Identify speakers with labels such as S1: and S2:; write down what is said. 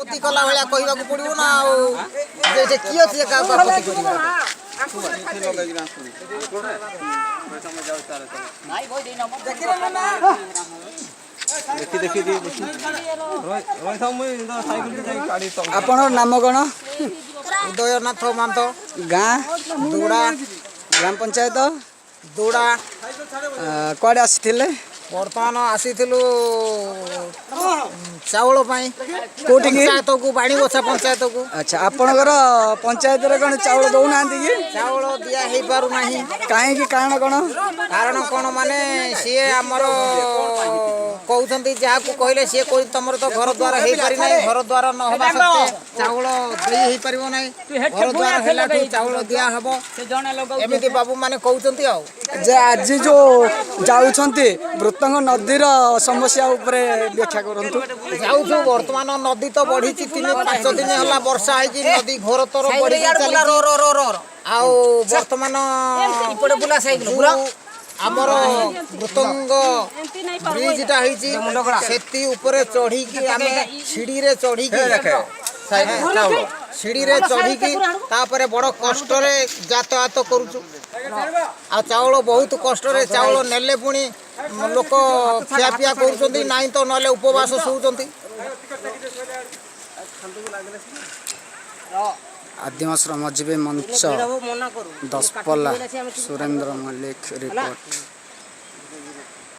S1: आपत्ति कला भाया कहवाक पड़ो ना किए अच्छे क्या आपत्ति
S2: आपण नाम कौन
S1: उदयनाथ मांत
S2: गाँ
S1: दुड़ा
S2: ग्राम पंचायत
S1: दुड़ा
S2: कड़े आसी
S1: बर्तमान आसी चाउल
S2: कोठी
S1: पंचायत को बाणीगछा पंचायत को
S2: अच्छा आपणकर पंचायत कौन चाउल दौना कि
S1: चाउल दिया हो पार ना
S2: कहीं कारण कौन
S1: कारण कौन माने सी आमर कहते जहाँ को कहले सी कह तुम तो घर द्वार हो पारि ना घर द्वार न होगा सत्ते चाउल दे पार ना घर द्वार है चाउल दिया हम एमती बाबू मैंने कहते
S2: जे आज जो जाऊँगी मृतंग नदीर समस्या उपरे व्याख्या करंतु
S1: जाऊँ बर्तमान नदी तो बढ़ी 3-5 दिन है वर्षा है नदी घोर तर बढ़ी बर्तमान आमर मृतंग ब्रिजटा होती उपरे चढ़ी आम सीढ़ी रे चढ़ी सीढ़ी रे चढ़ी तापर बड़ कष्ट यातायात करुचु आ चाउल बहुत कष्ट चाउल नेले पुणी लोक खियापिया कर नाई तो ना उपवास शोचती
S2: आदिम श्रमजीवी मंच दसपल्ला सुरेंद्र मल्लिक रिपोर्ट।